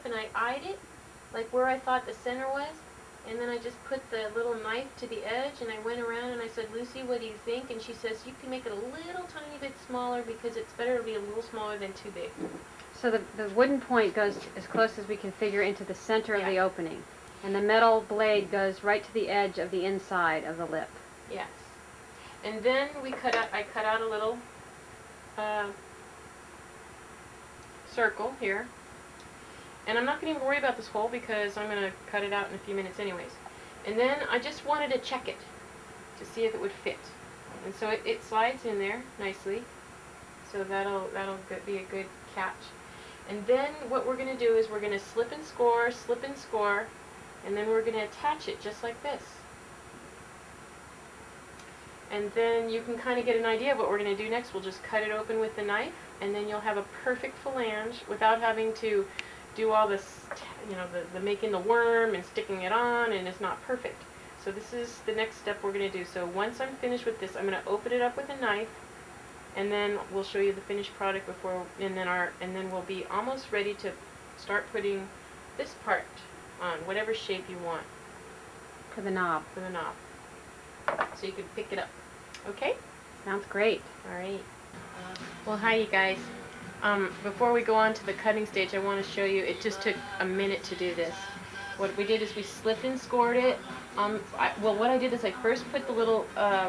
up and I eyed it, like where I thought the center was, and then I just put the little knife to the edge, and I went around and I said, Lucy, what do you think? And she says, you can make it a little tiny bit smaller because it's better to be a little smaller than too big. So the wooden point goes as close as we can figure into the center of the opening, and the metal blade goes right to the edge of the inside of the lip. Yes. And then I cut out a little circle here. And I'm not going to even worry about this hole because I'm going to cut it out in a few minutes anyways. And then I just wanted to check it to see if it would fit. And so it slides in there nicely. So that'll be a good catch. And then what we're going to do is we're going to slip and score, and then we're going to attach it just like this. And then you can kind of get an idea of what we're going to do next. We'll just cut it open with the knife, and then you'll have a perfect flange without having to do all this, you know, the making the worm and sticking it on, and it's not perfect. So this is the next step we're going to do. So once I'm finished with this, I'm going to open it up with a knife, and then we'll show you the finished product before, and then we'll be almost ready to start putting this part on, whatever shape you want. For the knob. For the knob. So you can pick it up. Okay? Sounds great. All right. Well, hi you guys. Before we go on to the cutting stage, I want to show you, it just took a minute to do this. What we did is we slipped and scored it. Well, what I did is I first put the little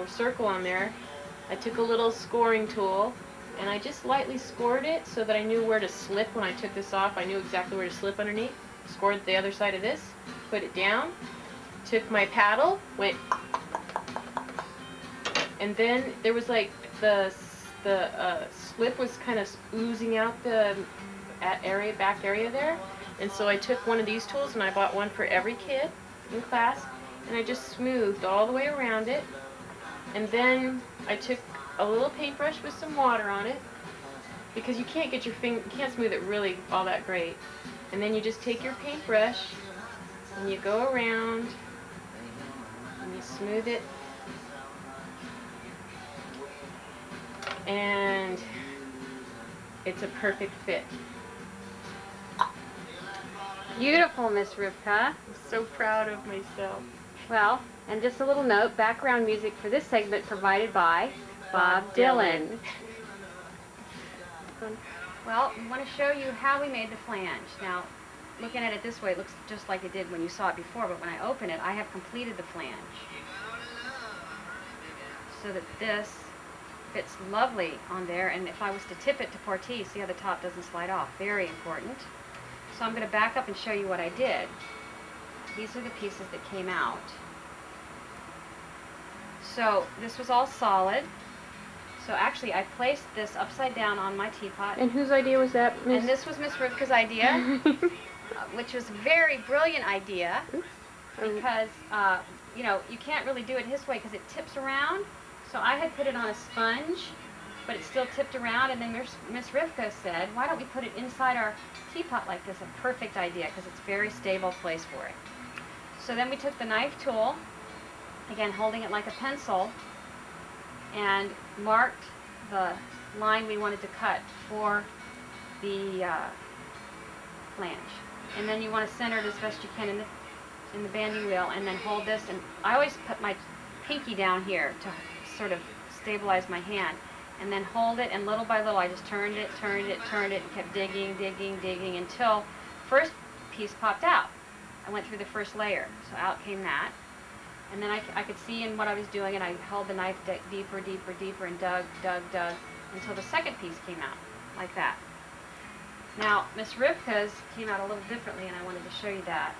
circle on there. I took a little scoring tool, and I just lightly scored it so that I knew where to slip when I took this off. I knew exactly where to slip underneath. Scored the other side of this, put it down, took my paddle, went, and then there was like the slip was kind of oozing out the back area there, and so I took one of these tools, and I bought one for every kid in class, and I just smoothed all the way around it, and then I took a little paintbrush with some water on it, because you can't get your you can't smooth it really all that great, and then you just take your paintbrush and you go around and you smooth it. And it's a perfect fit. Beautiful, Miss RiVKA. I'm so proud of myself. Well, and just a little note, background music for this segment provided by Bob Dylan. Well, we want to show you how we made the flange. Now, looking at it this way, it looks just like it did when you saw it before, but when I open it, I have completed the flange. So that this fits lovely on there, and if I was to tip it to portee, see how the top doesn't slide off. Very important. So I'm going to back up and show you what I did. These are the pieces that came out. So this was all solid. So actually I placed this upside down on my teapot. And whose idea was that, Miss? And this was Miss RiVKA's idea, which was a very brilliant idea, because you know, you can't really do it his way because it tips around. So I had put it on a sponge, but it still tipped around, and then Miss RiVKA said, why don't we put it inside our teapot like this? A perfect idea, because it's a very stable place for it. So then we took the knife tool, again holding it like a pencil, and marked the line we wanted to cut for the flange. And then you want to center it as best you can in the banding wheel, and then hold this, and I always put my pinky down here to sort of stabilize my hand, and then hold it, and little by little I just turned it, and kept digging until first piece popped out. I went through the first layer, so out came that, and then I could see in what I was doing, and I held the knife deeper, and dug until the second piece came out, like that. Now, Miss RiVKA's came out a little differently, and I wanted to show you that,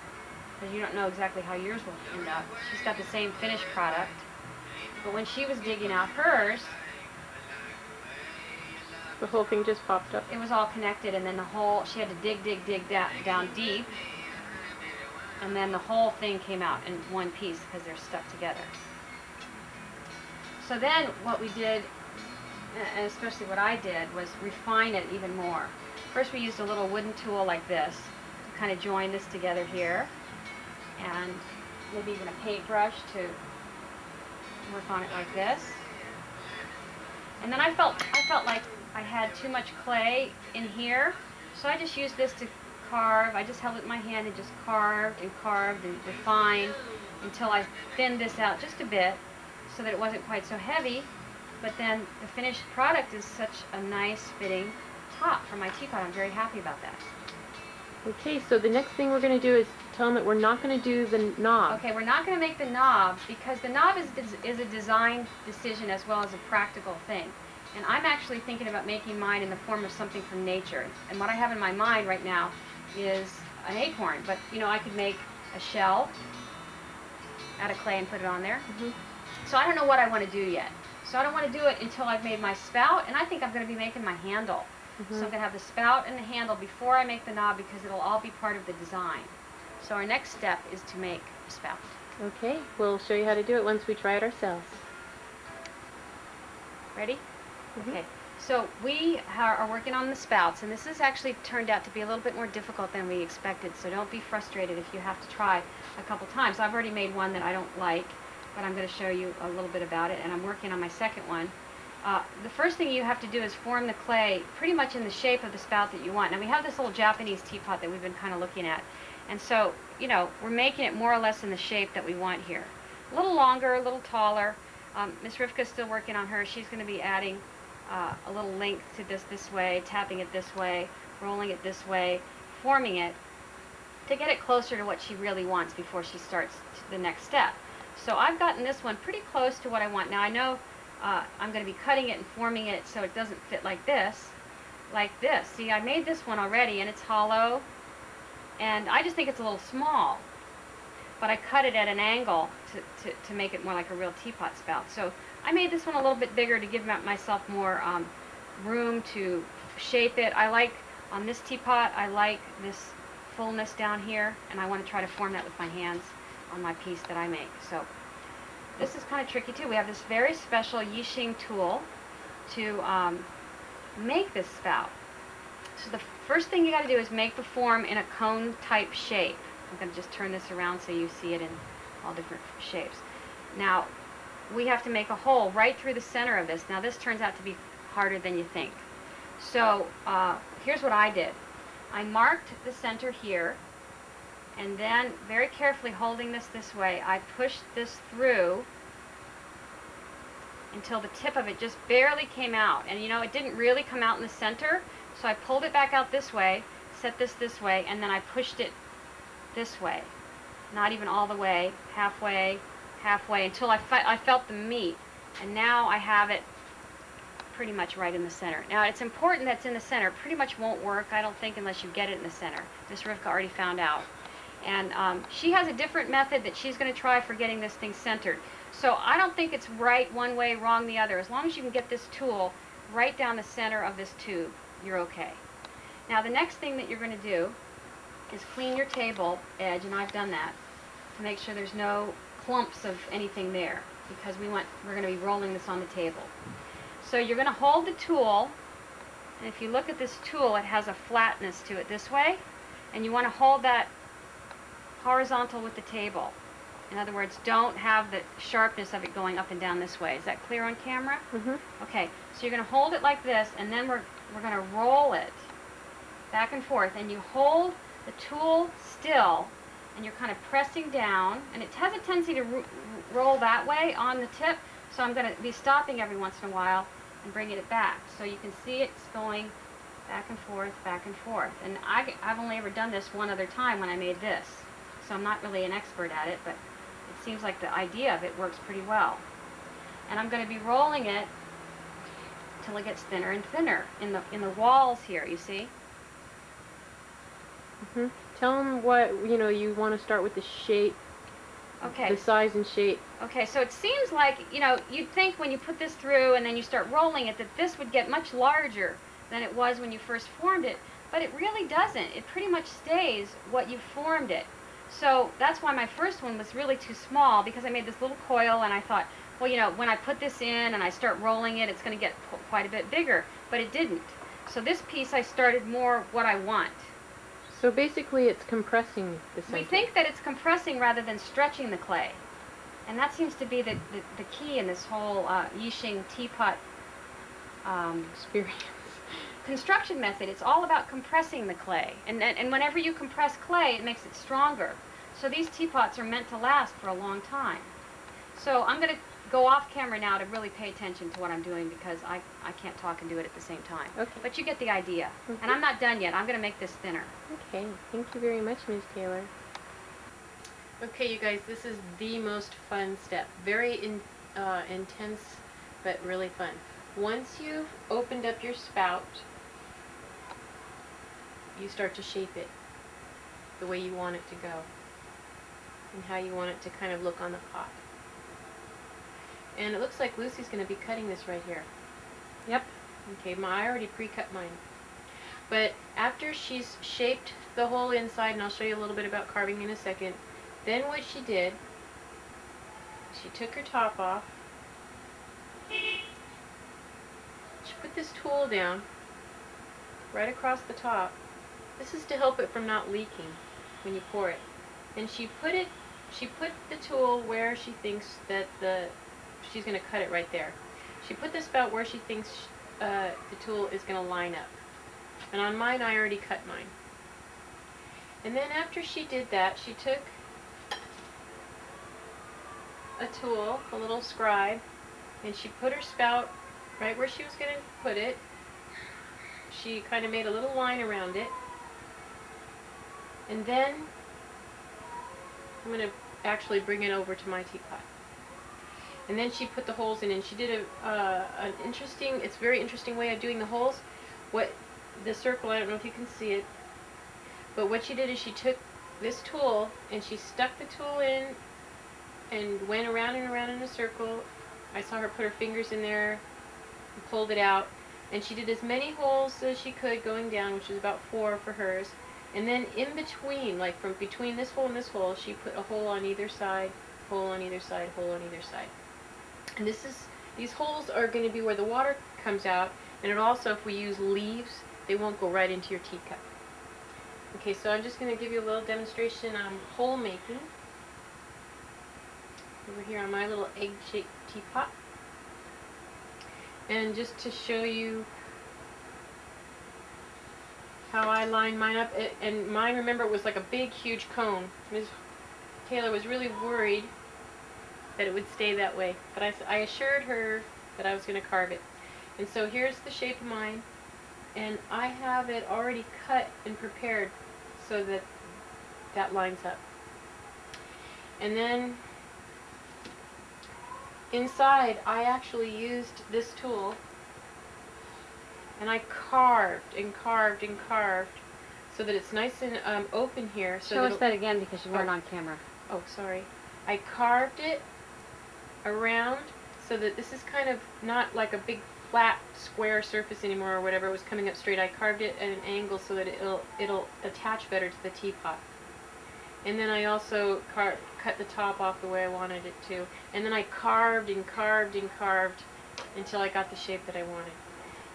because you don't know exactly how yours will end up. She's got the same finished product, but when she was digging out hers, the whole thing just popped up. It was all connected, and then the whole, she had to dig down deep, and then the whole thing came out in one piece because they're stuck together. So then what we did, and especially what I did, was refine it even more. First we used a little wooden tool like this to kind of join this together here, and maybe even a paintbrush to work on it like this. And then I felt like I had too much clay in here, so I just used this to carve. I just held it in my hand and just carved and carved and refined until I thinned this out just a bit so that it wasn't quite so heavy. But then the finished product is such a nice fitting top for my teapot. I'm very happy about that. Okay, so the next thing we're going to do is tell them that we're not going to do the knob. Okay, we're not going to make the knob because the knob is a design decision as well as a practical thing. And I'm actually thinking about making mine in the form of something from nature. And what I have in my mind right now is an acorn. But, you know, I could make a shell out of clay and put it on there. So I don't know what I want to do yet. So I don't want to do it until I've made my spout, and I think I'm going to be making my handle. So I'm going to have the spout and the handle before I make the knob because it'll all be part of the design. So our next step is to make a spout. Okay, we'll show you how to do it once we try it ourselves. Ready? Okay, so we are working on the spouts, and this has actually turned out to be a little bit more difficult than we expected, so don't be frustrated if you have to try a couple times. I've already made one that I don't like, but I'm going to show you a little bit about it, and I'm working on my second one. The first thing you have to do is form the clay pretty much in the shape of the spout that you want. Now we have this little Japanese teapot that we've been kind of looking at, and so, you know, we're making it more or less in the shape that we want here. A little longer, a little taller. MiZ RiVKA is still working on her. She's going to be adding a little length to this way, tapping it this way, rolling it this way, forming it to get it closer to what she really wants before she starts the next step. So I've gotten this one pretty close to what I want. Now I know I'm going to be cutting it and forming it so it doesn't fit like this. See, I made this one already and it's hollow, and I just think it's a little small. But I cut it at an angle to make it more like a real teapot spout. So I made this one a little bit bigger to give myself more room to shape it. I like, on this teapot, I like this fullness down here, and I want to try to form that with my hands on my piece that I make. So this is kind of tricky too. We have this very special Yi-Xing tool to make this spout. So the first thing you got to do is make the form in a cone type shape. I'm going to just turn this around so you see it in all different shapes. Now we have to make a hole right through the center of this. Now this turns out to be harder than you think. So here's what I did. I marked the center here, and then very carefully holding this way, I pushed this through until the tip of it just barely came out. And you know, it didn't really come out in the center, so I pulled it back out this way, set this way, and then I pushed it this way. Not even all the way, halfway, until I felt the meat. And now I have it pretty much right in the center. Now it's important that it's in the center. It pretty much won't work, I don't think, unless you get it in the center. MiZ RiVKA already found out. And she has a different method that she's going to try for getting this thing centered. So I don't think it's right one way, wrong the other. As long as you can get this tool right down the center of this tube, you're okay. Now the next thing that you're going to do is clean your table edge, and I've done that, to make sure there's no clumps of anything there, because we're going to be rolling this on the table. So you're going to hold the tool, and if you look at this tool, it has a flatness to it this way, and you want to hold that horizontal with the table. In other words, don't have the sharpness of it going up and down this way. Is that clear on camera? Okay, so you're going to hold it like this, and then we're going to roll it back and forth, and you hold the tool still, and you're kind of pressing down, and it has a tendency to roll that way on the tip, so I'm going to be stopping every once in a while and bringing it back. So you can see it's going back and forth, and I've only ever done this one other time when I made this, so I'm not really an expert at it, but it seems like the idea of it works pretty well. And I'm going to be rolling it till it gets thinner and thinner in the walls here, you see? Tell them what, you know, you want to start with the shape, the size and shape. Okay, so it seems like, you know, you'd think when you put this through and then you start rolling it that this would get much larger than it was when you first formed it, but it really doesn't. It pretty much stays what you formed it. So that's why my first one was really too small, because I made this little coil and I thought, well, you know, when I put this in and I start rolling it, it's going to get quite a bit bigger, but it didn't. So this piece I started more what I want. So basically it's compressing the center. We think that it's compressing rather than stretching the clay. And that seems to be the key in this whole Yi-Xing teapot experience. construction method, it's all about compressing the clay. And whenever you compress clay, it makes it stronger. So these teapots are meant to last for a long time. So I'm going to go off camera now to really pay attention to what I'm doing because I can't talk and do it at the same time. Okay. But you get the idea. And I'm not done yet. I'm going to make this thinner. Okay, thank you very much, Ms. Taylor. Okay, you guys, this is the most fun step. Very intense, but really fun. Once you've opened up your spout, you start to shape it the way you want it to go and how you want it to kind of look on the pot. And it looks like Lucy's going to be cutting this right here. Yep. Okay, I already pre-cut mine. But after she's shaped the whole inside, and I'll show you a little bit about carving in a second, then what she did, she took her top off, she put this tool down right across the top. This is to help it from not leaking when you pour it. And she put the tool where she thinks that she's going to cut it right there. She put the spout where she thinks the tool is going to line up. And on mine, I already cut mine. And then after she did that, she took a tool, a little scribe, and she put her spout right where she was going to put it. She kind of made a little line around it. And then I'm going to actually bring it over to my teapot. And then she put the holes in, and she did an interesting, it's a very interesting way of doing the holes. The circle, I don't know if you can see it, but what she did is she took this tool and she stuck the tool in and went around and around in a circle. I saw her put her fingers in there and pulled it out, and she did as many holes as she could going down, which was about 4 for hers. And then in between, like from between this hole and this hole, she put a hole on either side, hole on either side, hole on either side. And these holes are going to be where the water comes out, and it also, if we use leaves, they won't go right into your teacup. Okay, so I'm just going to give you a little demonstration on hole making over here on my little egg-shaped teapot. And just to show you how I line mine up, and mine, remember, it was like a big, huge cone. Ms. Taylor was really worried that it would stay that way, but I assured her that I was going to carve it. And so here's the shape of mine, and I have it already cut and prepared so that that lines up. And then inside, I actually used this tool, and I carved and carved and carved so that it's nice and open here. So show us that again because you weren't on camera. Oh, sorry. I carved it around so that this is kind of not like a big flat square surface anymore or whatever. It was coming up straight. I carved it at an angle so that it'll attach better to the teapot. And then I also cut the top off the way I wanted it to. And then I carved and carved and carved until I got the shape that I wanted.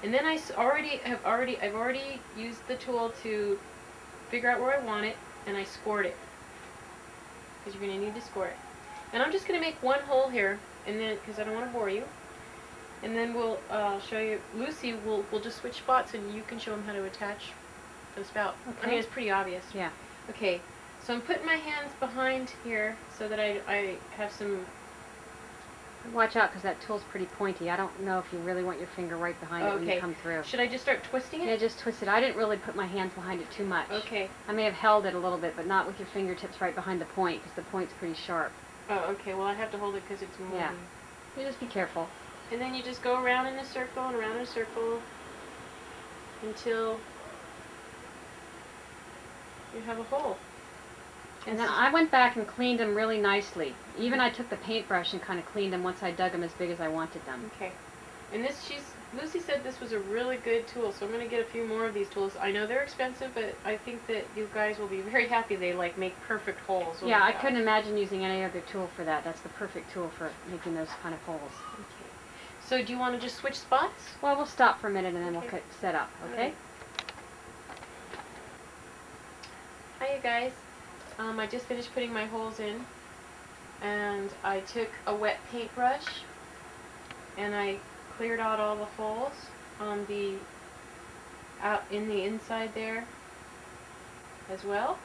And then I've already used the tool to figure out where I want it, and I scored it, because you're going to need to score it. And I'm just going to make one hole here, and then because I don't want to bore you. And then we'll show you. Lucy will just switch spots, and you can show them how to attach the spout. Okay. I mean, it's pretty obvious. Yeah. Okay. So I'm putting my hands behind here so that I have some. Watch out, because that tool's pretty pointy. I don't know if you really want your finger right behind it when you come through. Should I just start twisting it? Yeah, just twist it. I didn't really put my hands behind it too much. Okay. I may have held it a little bit, but not with your fingertips right behind the point, because the point's pretty sharp. Oh, okay. Well, I have to hold it because it's moving. Yeah. You just be careful. And then you just go around in a circle and around in a circle until you have a hole. And then I went back and cleaned them really nicely. Even I took the paintbrush and kind of cleaned them once I dug them as big as I wanted them. Okay. And Lucy said this was a really good tool, so I'm going to get a few more of these tools. I know they're expensive, but I think that you guys will be very happy. They like make perfect holes. Yeah, I couldn't imagine using any other tool for that. That's the perfect tool for making those kind of holes. Okay. So do you want to just switch spots? Well, we'll stop for a minute and then we'll set up, okay? Hi, you guys. I just finished putting my holes in, and I took a wet paintbrush and I cleared out all the holes on the out in the inside there as well.